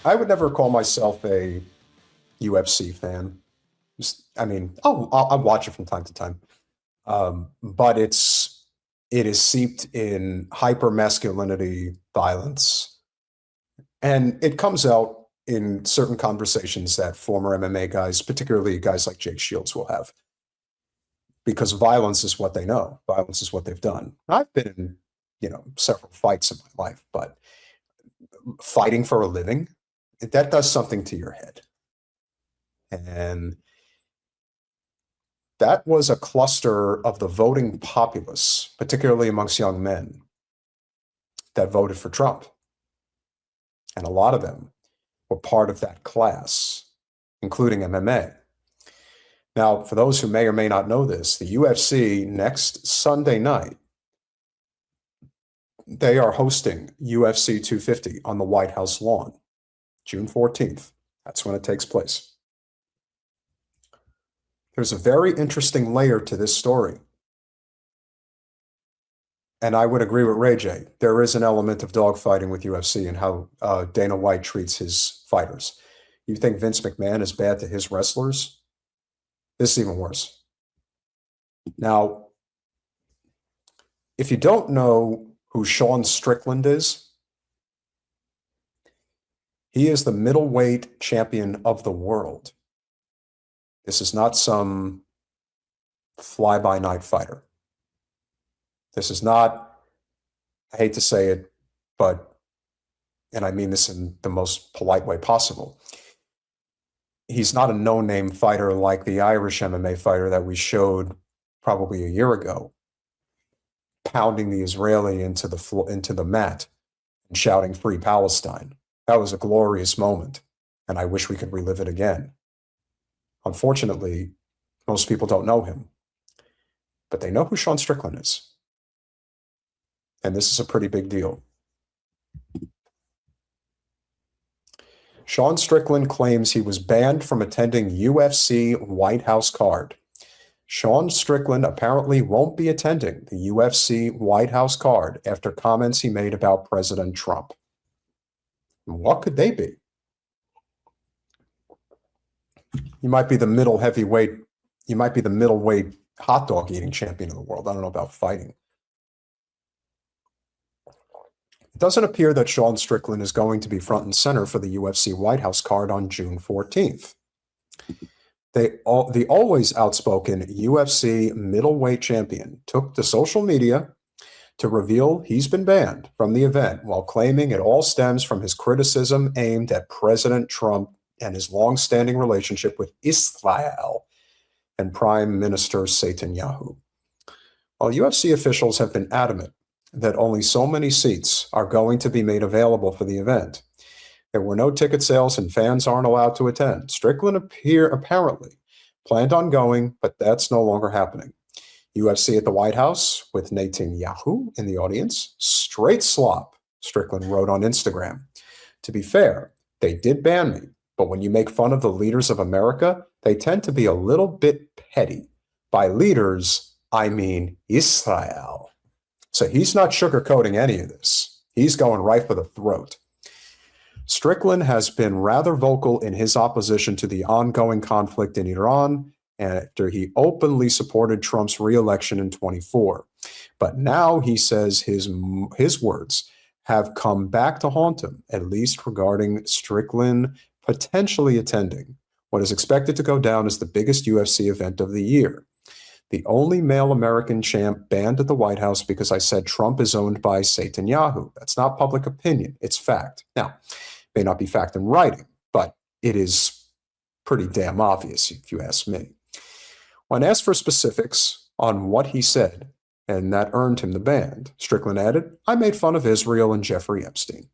I would never call myself a UFC fan. I mean, I'll watch it from time to time, but it is seeped in hyper masculinity, violence, and it comes out in certain conversations that former MMA guys, particularly guys like Jake Shields, will have, because violence is what they know. Violence is what they've done. I've been in, several fights in my life, but fighting for a living, that does something to your head. And that was a cluster of the voting populace, particularly amongst young men, that voted for Trump. And a lot of them were part of that class, including MMA. Now, for those who may or may not know this, the UFC next Sunday night, they are hosting UFC 250 on the White House lawn, June 14th. That's when it takes place. There's a very interesting layer to this story. And I would agree with Ray J. There is an element of dogfighting with UFC and how Dana White treats his fighters. You think Vince McMahon is bad to his wrestlers? This is even worse. Now, if you don't know who Sean Strickland is, he is the middleweight champion of the world. This is not some fly-by-night fighter. This is not, I hate to say it, but, and I mean this in the most polite way possible, he's not a no-name fighter like the Irish MMA fighter that we showed probably a year ago, pounding the Israeli into the mat and shouting "Free Palestine." That was a glorious moment, and I wish we could relive it again. Unfortunately, most people don't know him, but they know who Sean Strickland is. And this is a pretty big deal. Sean Strickland claims he was banned from attending UFC White House card. Sean Strickland apparently won't be attending the UFC White House card after comments he made about President Trump. What could they be? You might be the middleweight hot dog eating champion of the world. I don't know about fighting. It doesn't appear that Sean Strickland is going to be front and center for the UFC White House card on June 14th. The always outspoken UFC middleweight champion took to social media to reveal he's been banned from the event, while claiming it all stems from his criticism aimed at President Trump and his long-standing relationship with Israel and Prime Minister Netanyahu. While UFC officials have been adamant that only so many seats are going to be made available for the event, there were no ticket sales and fans aren't allowed to attend. Strickland apparently planned on going, but that's no longer happening. UFC at the White House with Netanyahu in the audience. Straight slop, Strickland wrote on Instagram. To be fair, they did ban me, but when you make fun of the leaders of America, they tend to be a little bit petty. By leaders, I mean Israel. So he's not sugarcoating any of this. He's going right for the throat. Strickland has been rather vocal in his opposition to the ongoing conflict in Iran after he openly supported Trump's re-election in 2024. But now he says his words have come back to haunt him, at least regarding Strickland potentially attending what is expected to go down as the biggest UFC event of the year. The only male American champ banned at the White House because I said Trump is owned by Netanyahu. That's not public opinion. It's fact. Now, may not be fact in writing, but it is pretty damn obvious, if you ask me. When asked for specifics on what he said, and that earned him the ban, Strickland added, "I made fun of Israel and Jeffrey Epstein."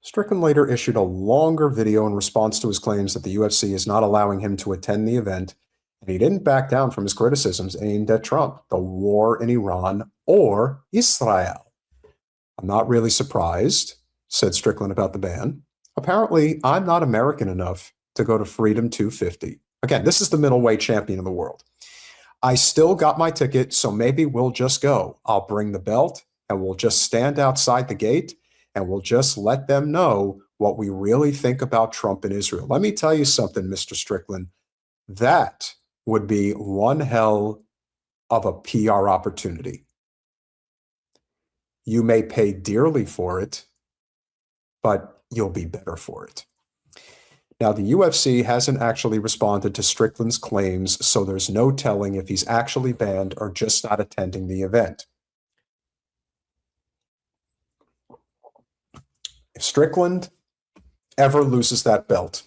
Strickland later issued a longer video in response to his claims that the UFC is not allowing him to attend the event, and he didn't back down from his criticisms aimed at Trump, the war in Iran, or Israel. "I'm not really surprised," said Strickland about the ban. "Apparently, I'm not American enough to go to Freedom 250. Again, this is the middleweight champion of the world. "I still got my ticket, so maybe we'll just go. I'll bring the belt, and we'll just stand outside the gate, and we'll just let them know what we really think about Trump and Israel. Let me tell you something, Mr. Strickland. That would be one hell of a PR opportunity. You may pay dearly for it, but you'll be better for it. Now, the UFC hasn't actually responded to Strickland's claims, so there's no telling if he's actually banned or just not attending the event. If Strickland ever loses that belt,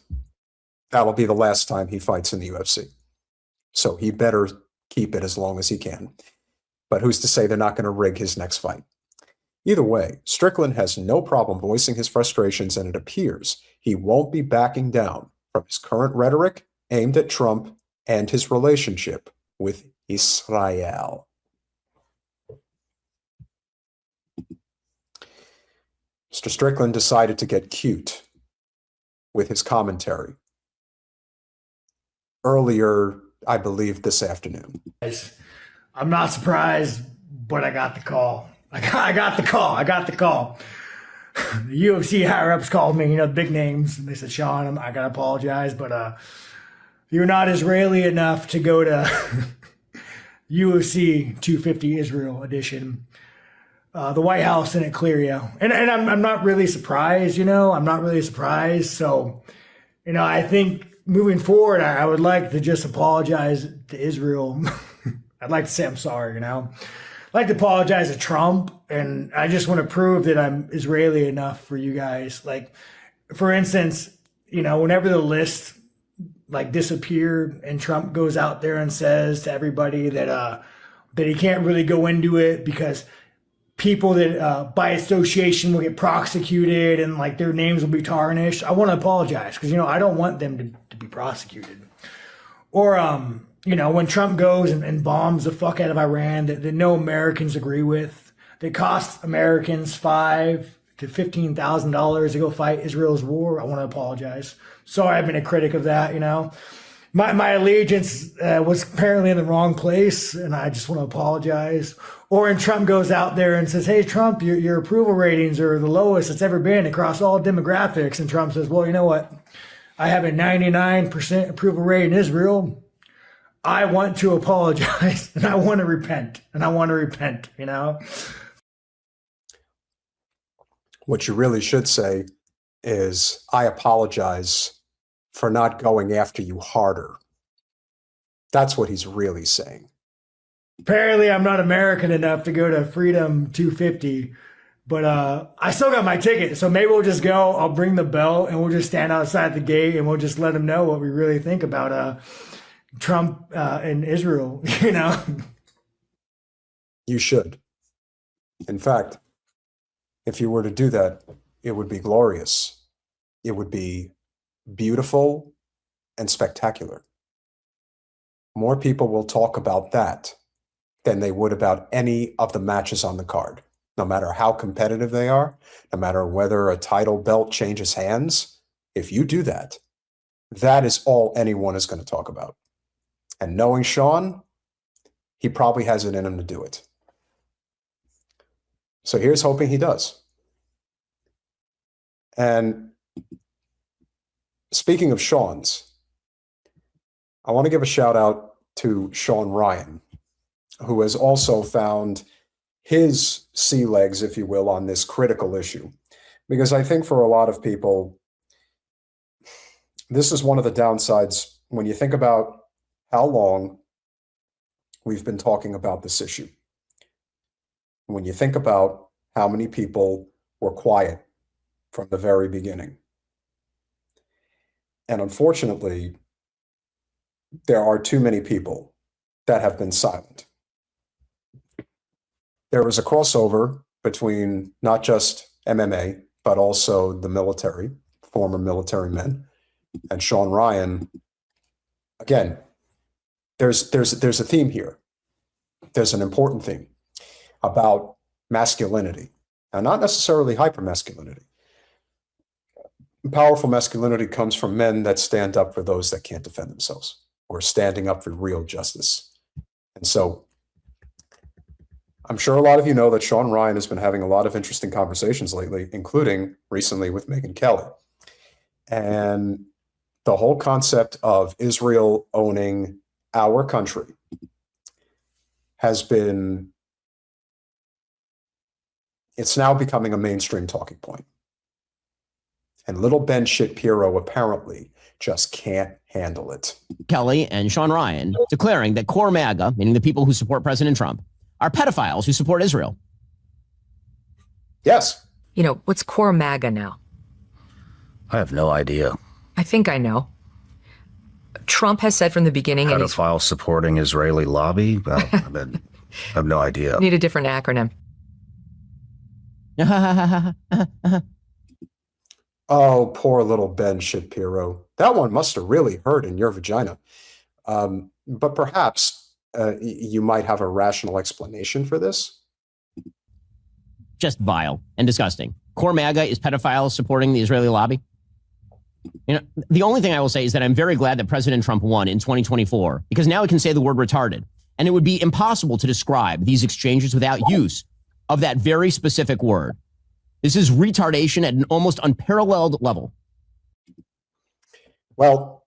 that'll be the last time he fights in the UFC. So he better keep it as long as he can. But who's to say they're not going to rig his next fight? Either way, Strickland has no problem voicing his frustrations, and it appears he won't be backing down from his current rhetoric aimed at Trump and his relationship with Israel. Mr. Strickland decided to get cute with his commentary earlier, I believe, this afternoon. I'm not surprised, but I got the call. I got the call. The UFC higher-ups called me, big names, and they said, Sean, I got to apologize, but you're not Israeli enough to go to UFC 250 Israel edition. The White House didn't clear you. And I'm not really surprised, I'm not really surprised. So, I think moving forward, I would like to just apologize to Israel. I'd like to say I'm sorry, I'd like to apologize to Trump, and I just want to prove that I'm Israeli enough for you guys. Like, for instance, whenever the list disappeared and Trump goes out there and says to everybody that he can't really go into it because people that by association will get prosecuted and their names will be tarnished. I want to apologize because, I don't want them to be prosecuted. Or, when Trump goes and bombs the fuck out of Iran that no Americans agree with, that costs Americans $5,000 to $15,000 to go fight Israel's war, I want to apologize. Sorry, I've been a critic of that, My allegiance was apparently in the wrong place, and I just want to apologize. Or when Trump goes out there and says, hey, Trump, your approval ratings are the lowest it's ever been across all demographics. And Trump says, well, you know what? I have a 99% approval rate in Israel. I want to apologize, and I want to repent, What you really should say is, I apologize for not going after you harder. That's what he's really saying. Apparently, I'm not American enough to go to Freedom 250, but I still got my ticket. So maybe we'll just go. I'll bring the belt, and we'll just stand outside the gate, and we'll just let them know what we really think about Trump and Israel. You should. In fact, if you were to do that, it would be glorious. It would be beautiful and spectacular. More people will talk about that than they would about any of the matches on the card, no matter how competitive they are, no matter whether a title belt changes hands. If you do that, that is all anyone is going to talk about. And knowing Sean, he probably has it in him to do it. So here's hoping he does. And speaking of Sean's, I want to give a shout out to Sean Ryan, who has also found his sea legs, if you will, on this critical issue. Because I think for a lot of people, this is one of the downsides when you think about how long we've been talking about this issue. When you think about how many people were quiet from the very beginning. And unfortunately, there are too many people that have been silent. There was a crossover between not just MMA, but also the military, former military men, and Sean Ryan. Again, there's a theme here. There's an important theme about masculinity, and not necessarily hypermasculinity. Powerful masculinity comes from men that stand up for those that can't defend themselves, or standing up for real justice. And so I'm sure a lot of you know that Sean Ryan has been having a lot of interesting conversations lately, including recently with Megyn Kelly. And the whole concept of Israel owning our country has been, it's now becoming a mainstream talking point. And little Ben Shapiro apparently just can't handle it. Kelly and Sean Ryan declaring that core MAGA, meaning the people who support President Trump, are pedophiles who support Israel. Yes. You know, what's core MAGA now? I have no idea. I think I know. Trump has said from the beginning... Pedophile supporting Israeli lobby? Well, I have no idea. Need a different acronym. Oh, poor little Ben Shapiro. That one must have really hurt in your vagina. But perhaps you might have a rational explanation for this. Just vile and disgusting. Core MAGA is pedophiles supporting the Israeli lobby. You know, the only thing I will say is that I'm very glad that President Trump won in 2024, because now he can say the word retarded. And it would be impossible to describe these exchanges without use of that very specific word. This is retardation at an almost unparalleled level. Well,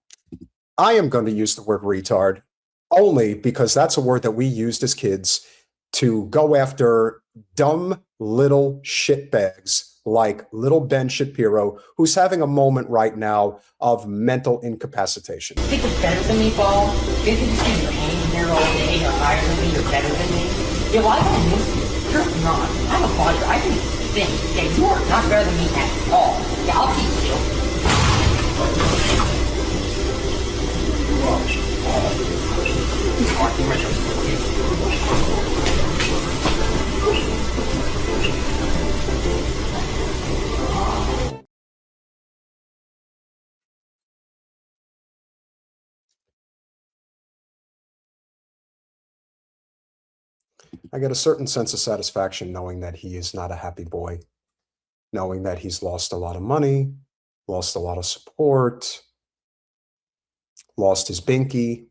I am going to use the word retard only because that's a word that we used as kids to go after dumb little shitbags like little Ben Shapiro, who's having a moment right now of mental incapacitation. You think you're better than me, Paul? You think you're hanging there all day, you're higher than me, you're better than me? Yeah, well, I don't miss you. You're not. I'm a father. I can think that you are not better than me at all. Yeah, I'll teach you. Smart, you're I get a certain sense of satisfaction knowing that he is not a happy boy, knowing that he's lost a lot of money, lost a lot of support, lost his binky,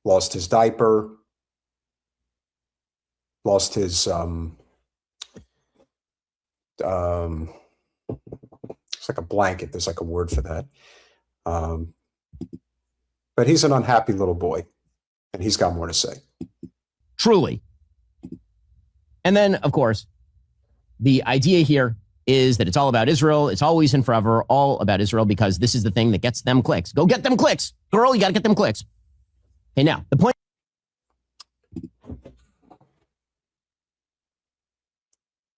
lost his diaper, lost his it's like a blanket. There's like a word for that. But he's an unhappy little boy, and he's got more to say. Truly. And then, of course, the idea here is that it's all about Israel. It's always and forever all about Israel because this is the thing that gets them clicks. Go get them clicks. Girl, you got to get them clicks. Okay, now, the point.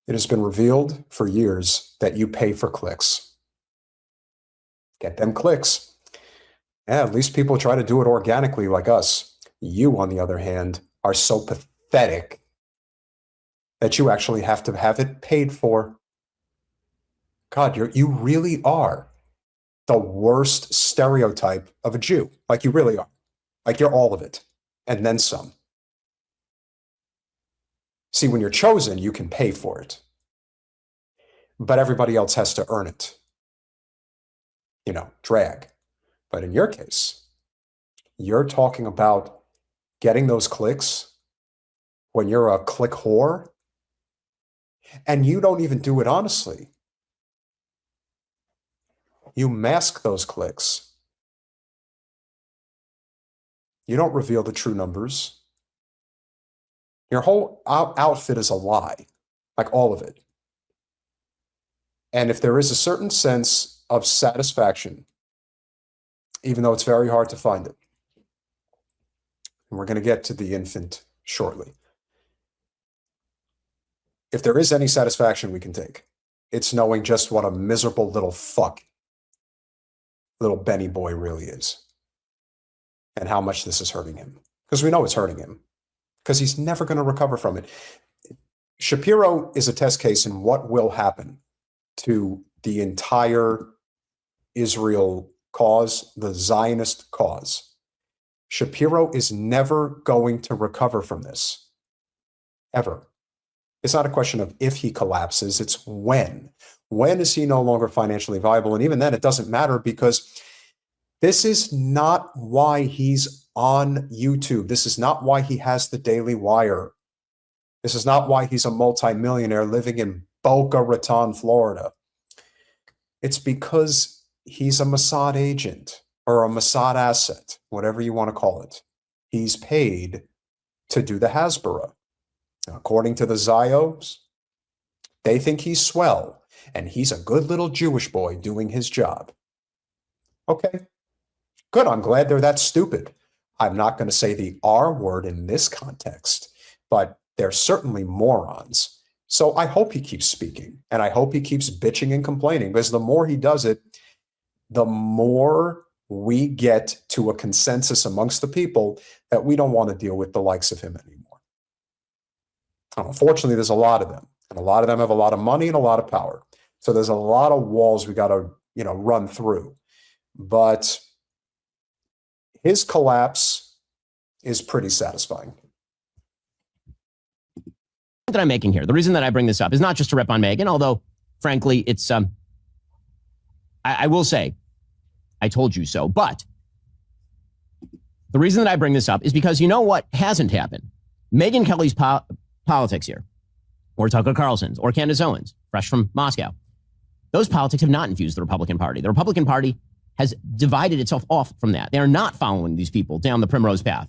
It has been revealed for years that you pay for clicks. Get them clicks. Yeah, at least people try to do it organically like us. You, on the other hand, are so pathetic that you actually have to have it paid for. God, you really are the worst stereotype of a Jew. Like you really are. Like you're all of it. And then some. See, when you're chosen, you can pay for it. But everybody else has to earn it. You know, drag. But in your case, you're talking about getting those clicks when you're a click whore, and you don't even do it honestly. You mask those clicks. You don't reveal the true numbers. Your whole outfit is a lie, like all of it. And if there is a certain sense of satisfaction, even though it's very hard to find it, and we're going to get to the infant shortly. If there is any satisfaction we can take, it's knowing just what a miserable little fuck little Benny boy really is. And how much this is hurting him. Because we know it's hurting him. Because he's never going to recover from it. Shapiro is a test case in what will happen to the entire Israel cause, the Zionist cause. Shapiro is never going to recover from this. Ever. It's not a question of if he collapses, it's when. When is he no longer financially viable? And even then, it doesn't matter because this is not why he's on YouTube. This is not why he has the Daily Wire. This is not why he's a multimillionaire living in Boca Raton, Florida. It's because he's a Mossad agent or a Mossad asset, whatever you want to call it. He's paid to do the Hasbara. According to the Zios, they think he's swell, and he's a good little Jewish boy doing his job. Okay, good. I'm glad they're that stupid. I'm not going to say the R word in this context, but they're certainly morons. So I hope he keeps speaking, and I hope he keeps bitching and complaining, because the more he does it, the more we get to a consensus amongst the people that we don't want to deal with the likes of him anymore. Unfortunately, there's a lot of them, and a lot of them have a lot of money and a lot of power. So there's a lot of walls we got to, run through. But his collapse is pretty satisfying. That I'm making here, the reason that I bring this up is not just to rip on Meghan, although, frankly, it's I will say, I told you so. But the reason that I bring this up is because you know what hasn't happened? Megyn Kelly's politics here, or Tucker Carlson's, or Candace Owens, fresh from Moscow. Those politics have not infused the Republican Party. The Republican Party has divided itself off from that. They are not following these people down the primrose path.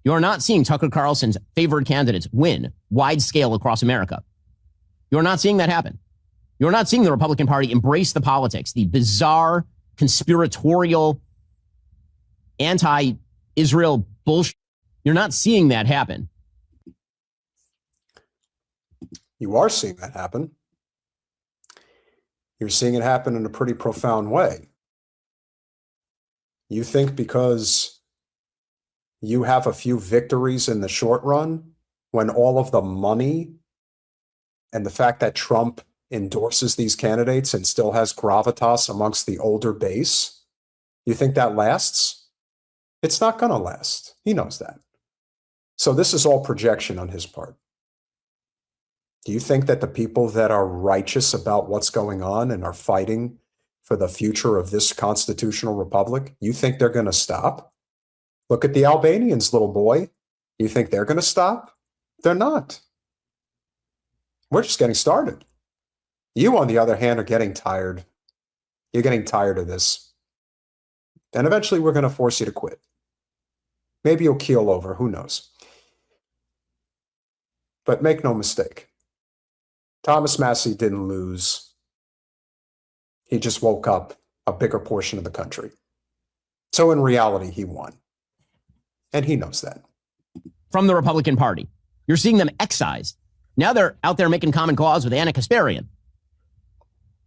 You are not seeing Tucker Carlson's favored candidates win wide scale across America. You are not seeing that happen. You're not seeing the Republican Party embrace the politics, the bizarre, conspiratorial, anti-Israel bullshit. You're not seeing that happen. You are seeing that happen. You're seeing it happen in a pretty profound way. You think because you have a few victories in the short run, when all of the money and the fact that Trump endorses these candidates and still has gravitas amongst the older base, you think that lasts? It's not going to last. He knows that. So this is all projection on his part. Do you think that the people that are righteous about what's going on and are fighting for the future of this constitutional republic, you think they're going to stop? Look at the Albanians, little boy. You think they're going to stop? They're not. We're just getting started. You, on the other hand, are getting tired. You're getting tired of this. And eventually we're going to force you to quit. Maybe you'll keel over. Who knows? But make no mistake. Thomas Massie didn't lose. He just woke up a bigger portion of the country. So in reality, he won. And he knows that. From the Republican Party. You're seeing them excised. Now they're out there making common cause with Anna Kasparian.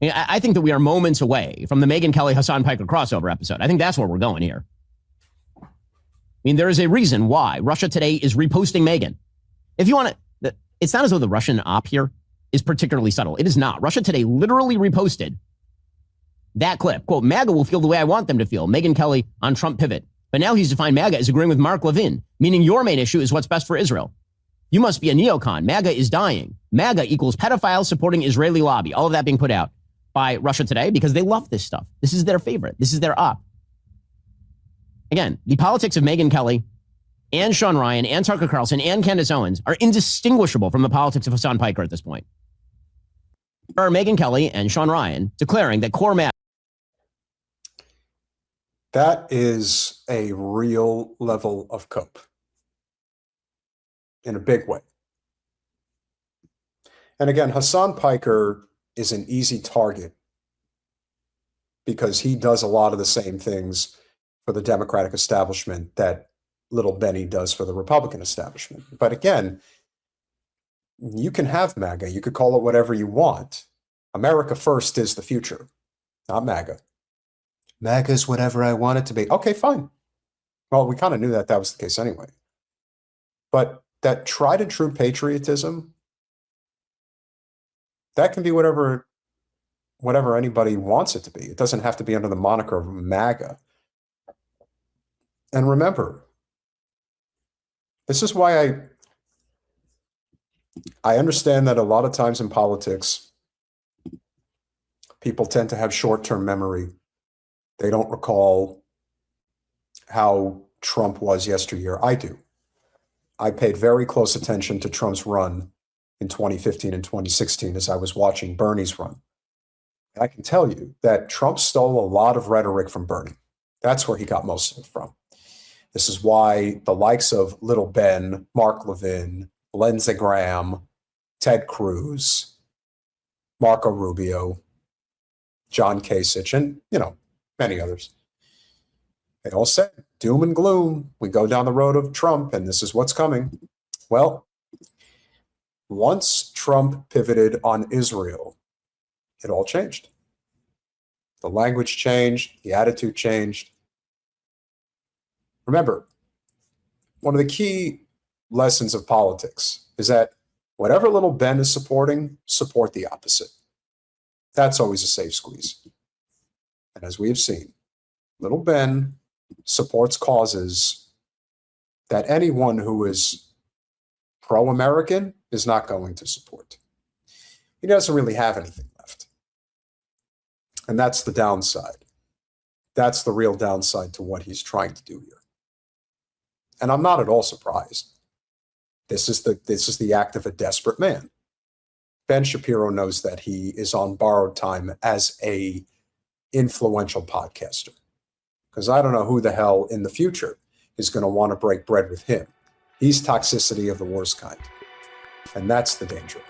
I think that we are moments away from the Megyn Kelly Hassan Piker crossover episode. I think that's where we're going here. I mean, there is a reason why Russia Today is reposting Megyn. If you want to, it's not as though the Russian op here is particularly subtle. It is not. Russia Today literally reposted that clip. Quote, MAGA will feel the way I want them to feel. Megyn Kelly on Trump pivot. But now he's defined MAGA as agreeing with Mark Levin, meaning your main issue is what's best for Israel. You must be a neocon. MAGA is dying. MAGA equals pedophiles supporting Israeli lobby. All of that being put out by Russia Today because they love this stuff. This is their favorite. This is their op. Again, the politics of Megyn Kelly and Sean Ryan and Tucker Carlson and Candace Owens are indistinguishable from the politics of Hassan Piker at this point. Or Megyn Kelly and Sean Ryan declaring that core MAGA. That is a real level of cope. In a big way. And again, Hassan Piker is an easy target because he does a lot of the same things for the Democratic establishment that little Benny does for the Republican establishment. But again, you can have MAGA. You could call it whatever you want. America first is the future, not MAGA. MAGA is whatever I want it to be. Okay, fine. Well, we kind of knew that was the case anyway. But that tried and true patriotism, that can be whatever anybody wants it to be. It doesn't have to be under the moniker of MAGA. And remember, this is why I understand that a lot of times in politics, people tend to have short-term memory. They don't recall how Trump was yesteryear. I do. I paid very close attention to Trump's run in 2015 and 2016 as I was watching Bernie's run. And I can tell you that Trump stole a lot of rhetoric from Bernie. That's where he got most of it from. This is why the likes of Little Ben, Mark Levin, Lindsey Graham, Ted Cruz, Marco Rubio, John Kasich, and, many others. They all said, doom and gloom. We go down the road of Trump, and this is what's coming. Well, once Trump pivoted on Israel, it all changed. The language changed, the attitude changed. Remember, one of the key lessons of politics is that whatever Little Ben is supporting, support the opposite. That's always a safe squeeze. And as we have seen, Little Ben supports causes that anyone who is pro-American is not going to support. He doesn't really have anything left. And that's the downside. That's the real downside to what he's trying to do here. And I'm not at all surprised. This is the act of a desperate man. Ben Shapiro knows that he is on borrowed time as a influential podcaster, because I don't know who the hell in the future is going to want to break bread with him. He's toxicity of the worst kind. And that's the danger.